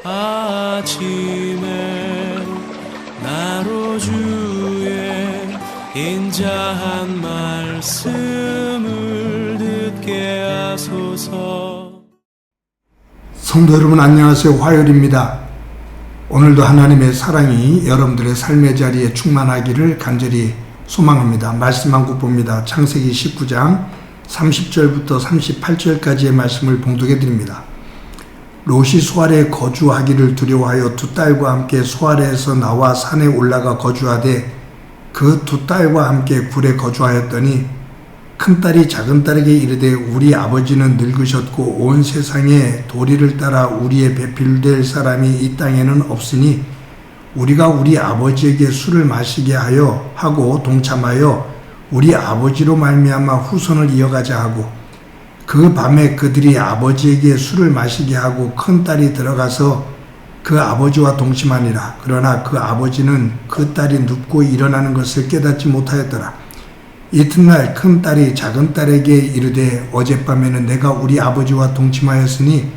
아침에 나로 주의 인자한 말씀을 듣게 하소서. 성도 여러분 안녕하세요. 화요일입니다. 오늘도 하나님의 사랑이 여러분들의 삶의 자리에 충만하기를 간절히 소망합니다. 말씀 한 국 봅니다. 창세기 19장 30절부터 38절까지의 말씀을 봉독해 드립니다. 롯이 소알에 거주하기를 두려워하여 두 딸과 함께 소알에서 나와 산에 올라가 거주하되 그 두 딸과 함께 굴에 거주하였더니 큰딸이 작은딸에게 이르되 우리 아버지는 늙으셨고 온 세상에 도리를 따라 우리의 배필될 사람이 이 땅에는 없으니 우리가 우리 아버지에게 술을 마시게 하여 하고 동참하여 우리 아버지로 말미암아 후손을 이어가자 하고 그 밤에 그들이 아버지에게 술을 마시게 하고 큰딸이 들어가서 그 아버지와 동침하니라. 그러나 그 아버지는 그 딸이 눕고 일어나는 것을 깨닫지 못하였더라. 이튿날 큰딸이 작은딸에게 이르되 어젯밤에는 내가 우리 아버지와 동침하였으니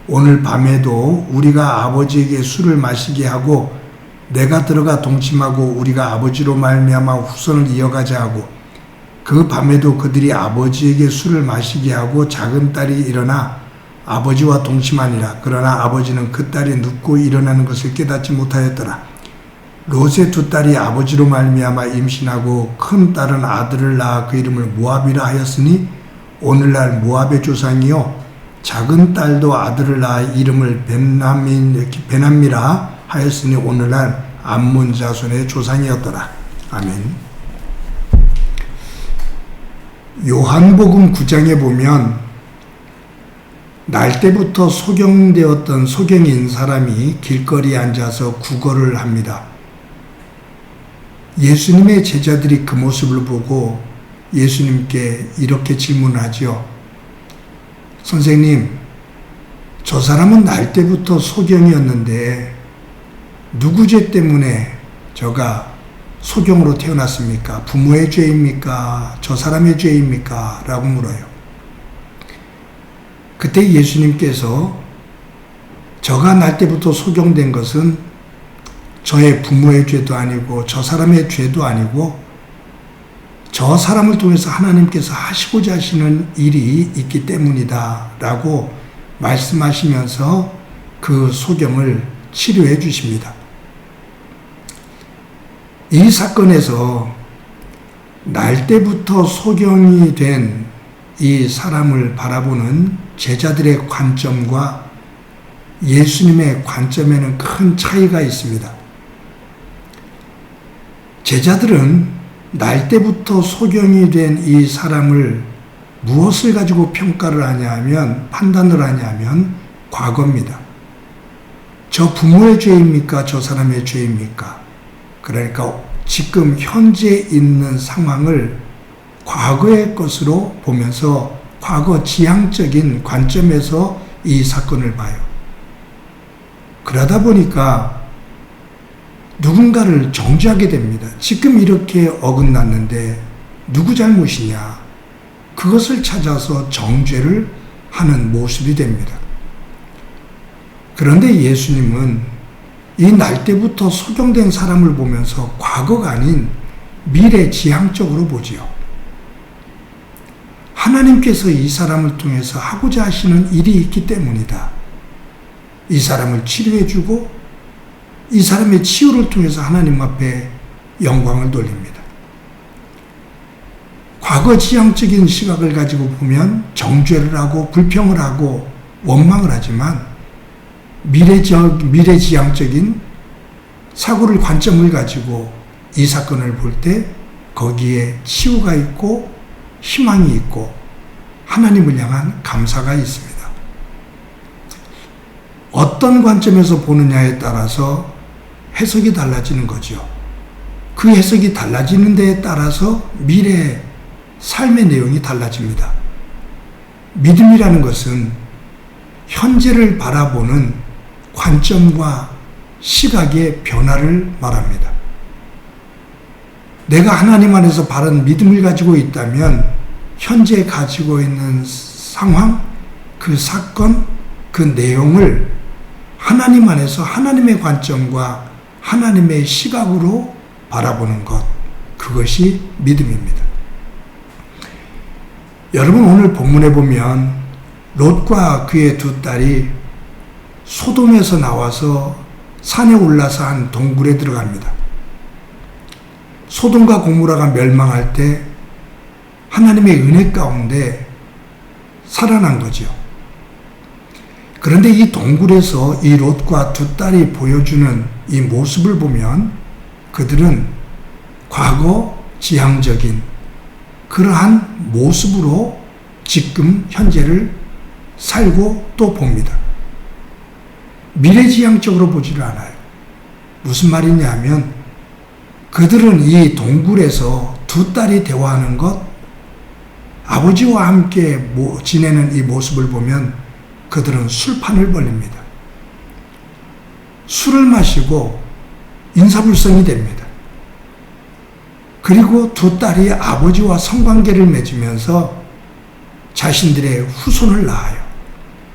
오늘 밤에도 우리가 아버지에게 술을 마시게 하고 내가 들어가 동침하고 우리가 아버지로 말미암아 후손을 이어가자 하고 그 밤에도 그들이 아버지에게 술을 마시게 하고 작은딸이 일어나 아버지와 동침하니라. 그러나 아버지는 그 딸이 눕고 일어나는 것을 깨닫지 못하였더라. 롯의 두 딸이 아버지로 말미암아 임신하고 큰 딸은 아들을 낳아 그 이름을 모압이라 하였으니 오늘날 모압의 조상이요 작은 딸도 아들을 낳아 이름을 베남미라 하였으니 오늘날 암몬 자손의 조상이었더라. 아멘. 요한복음 9장에 보면 날 때부터 소경되었던 소경인 사람이 길거리에 앉아서 구걸을 합니다. 예수님의 제자들이 그 모습을 보고 예수님께 이렇게 질문하죠. 선생님, 저 사람은 날 때부터 소경이었는데 누구 죄 때문에 저가 소경으로 태어났습니까? 부모의 죄입니까? 저 사람의 죄입니까? 라고 물어요. 그때 예수님께서 저가 날 때부터 소경된 것은 저의 부모의 죄도 아니고 저 사람의 죄도 아니고 저 사람을 통해서 하나님께서 하시고자 하시는 일이 있기 때문이다 라고 말씀하시면서 그 소경을 치료해 주십니다. 이 사건에서 날 때부터 소경이 된 이 사람을 바라보는 제자들의 관점과 예수님의 관점에는 큰 차이가 있습니다. 제자들은 날 때부터 소경이 된 이 사람을 무엇을 가지고 평가를 하냐 하면 판단을 하냐 하면 과거입니다. 저 부모의 죄입니까? 저 사람의 죄입니까? 그러니까 지금 현재 있는 상황을 과거의 것으로 보면서 과거 지향적인 관점에서 이 사건을 봐요. 그러다 보니까 누군가를 정죄하게 됩니다. 지금 이렇게 어긋났는데 누구 잘못이냐? 그것을 찾아서 정죄를 하는 모습이 됩니다. 그런데 예수님은 이 날 때부터 소경된 사람을 보면서 과거가 아닌 미래 지향적으로 보지요. 하나님께서 이 사람을 통해서 하고자 하시는 일이 있기 때문이다. 이 사람을 치료해주고 이 사람의 치유를 통해서 하나님 앞에 영광을 돌립니다. 과거 지향적인 시각을 가지고 보면 정죄를 하고 불평을 하고 원망을 하지만 미래지향적인 사고를 관점을 가지고 이 사건을 볼 때 거기에 치유가 있고 희망이 있고 하나님을 향한 감사가 있습니다. 어떤 관점에서 보느냐에 따라서 해석이 달라지는 거죠. 그 해석이 달라지는 데에 따라서 미래의 삶의 내용이 달라집니다. 믿음이라는 것은 현재를 바라보는 관점과 시각의 변화를 말합니다. 내가 하나님 안에서 바른 믿음을 가지고 있다면 현재 가지고 있는 상황, 그 사건, 그 내용을 하나님 안에서 하나님의 관점과 하나님의 시각으로 바라보는 것, 그것이 믿음입니다. 여러분, 오늘 본문에 보면 롯과 그의 두 딸이 소돔에서 나와서 산에 올라서 한 동굴에 들어갑니다. 소돔과 고모라가 멸망할 때 하나님의 은혜 가운데 살아난 거죠. 그런데 이 동굴에서 이 롯과 두 딸이 보여주는 이 모습을 보면 그들은 과거 지향적인 그러한 모습으로 지금 현재를 살고 또 봅니다. 미래지향적으로 보지를 않아요. 무슨 말이냐 하면 그들은 이 동굴에서 두 딸이 대화하는 것, 아버지와 함께 지내는 이 모습을 보면 그들은 술판을 벌립니다. 술을 마시고 인사불성이 됩니다. 그리고 두 딸이 아버지와 성관계를 맺으면서 자신들의 후손을 낳아요.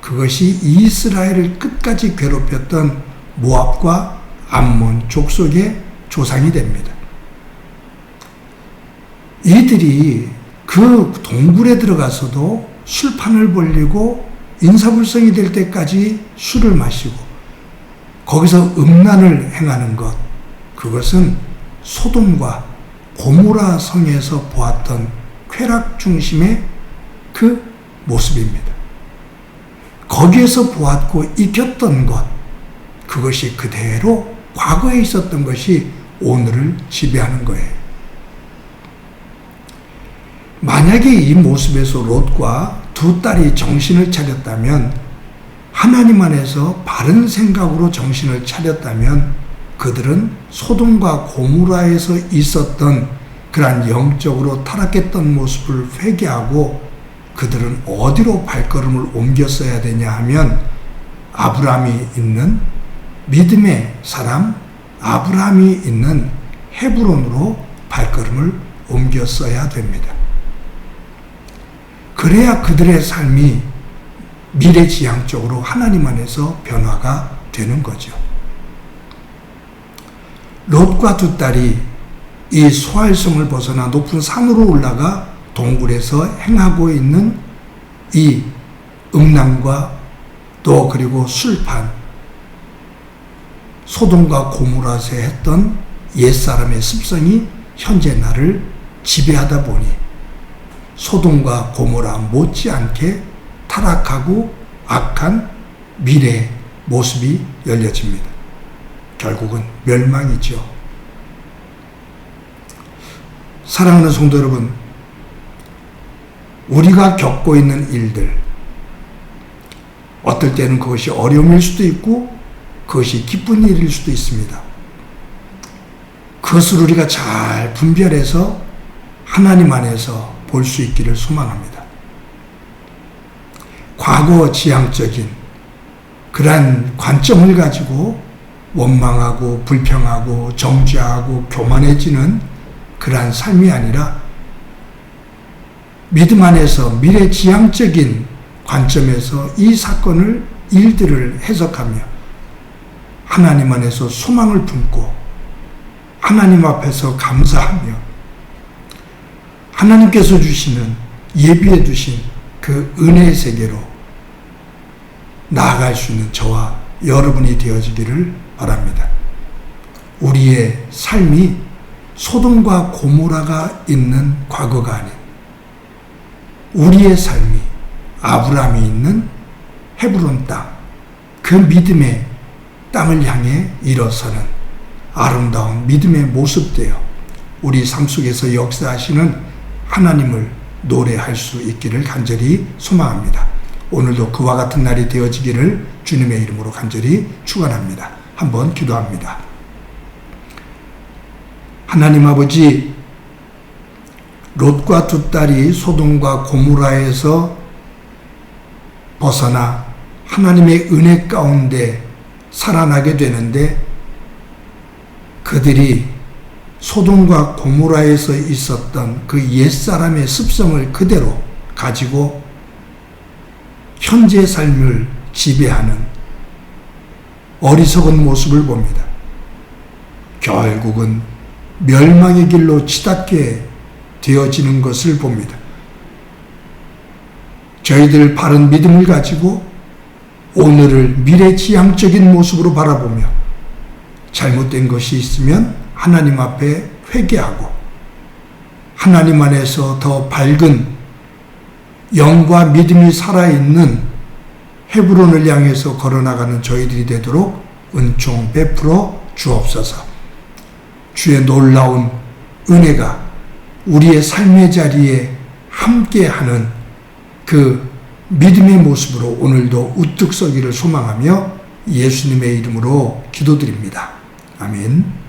그것이 이스라엘을 끝까지 괴롭혔던 모압과 암몬 족속의 조상이 됩니다. 이들이 그 동굴에 들어가서도 술판을 벌리고 인사불성이 될 때까지 술을 마시고 거기서 음란을 행하는 것, 그것은 소돔과 고모라 성에서 보았던 쾌락 중심의 그 모습입니다. 거기에서 보았고 익혔던 것, 그것이 그대로 과거에 있었던 것이 오늘을 지배하는 거예요. 만약에 이 모습에서 롯과 두 딸이 정신을 차렸다면, 하나님 안에서 바른 생각으로 정신을 차렸다면 그들은 소돔과 고모라에서 있었던 그러한 영적으로 타락했던 모습을 회개하고 그들은 어디로 발걸음을 옮겼어야 되냐 하면 아브라함이 있는 믿음의 사람, 아브라함이 있는 헤브론으로 발걸음을 옮겼어야 됩니다. 그래야 그들의 삶이 미래지향적으로 하나님 안에서 변화가 되는 거죠. 롯과 두 딸이 이 소알성을 벗어나 높은 산으로 올라가 동굴에서 행하고 있는 이 음란과 또 그리고 술판, 소돔과 고모라에서 했던 옛사람의 습성이 현재 나를 지배하다 보니 소돔과 고모라 못지않게 타락하고 악한 미래의 모습이 열려집니다. 결국은 멸망이죠. 사랑하는 성도 여러분, 우리가 겪고 있는 일들, 어떨 때는 그것이 어려움일 수도 있고 그것이 기쁜 일일 수도 있습니다. 그것을 우리가 잘 분별해서 하나님 안에서 볼 수 있기를 소망합니다. 과거 지향적인 그러한 관점을 가지고 원망하고 불평하고 정죄하고 교만해지는 그러한 삶이 아니라 믿음 안에서 미래지향적인 관점에서 이 사건을, 일들을 해석하며 하나님 안에서 소망을 품고 하나님 앞에서 감사하며 하나님께서 주시는, 예비해 두신 그 은혜의 세계로 나아갈 수 있는 저와 여러분이 되어지기를 바랍니다. 우리의 삶이 소돔과 고모라가 있는 과거가 아닌 우리의 삶이 아브라함이 있는 헤브론 땅, 그 믿음의 땅을 향해 일어서는 아름다운 믿음의 모습되어 우리 삶 속에서 역사하시는 하나님을 노래할 수 있기를 간절히 소망합니다. 오늘도 그와 같은 날이 되어지기를 주님의 이름으로 간절히 축원합니다. 한번 기도합니다. 하나님 아버지, 롯과 두 딸이 소돔과 고모라에서 벗어나 하나님의 은혜 가운데 살아나게 되는데, 그들이 소돔과 고모라에서 있었던 그 옛사람의 습성을 그대로 가지고 현재 삶을 지배하는 어리석은 모습을 봅니다. 결국은 멸망의 길로 치닫게 되어지는 것을 봅니다. 저희들 바른 믿음을 가지고 오늘을 미래지향적인 모습으로 바라보며 잘못된 것이 있으면 하나님 앞에 회개하고 하나님 안에서 더 밝은 영과 믿음이 살아있는 헤브론을 향해서 걸어나가는 저희들이 되도록 은총 베풀어 주옵소서. 주의 놀라운 은혜가 우리의 삶의 자리에 함께하는 그 믿음의 모습으로 오늘도 우뚝 서기를 소망하며 예수님의 이름으로 기도드립니다. 아멘.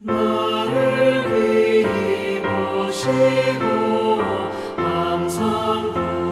나를 귀히 보시고 항상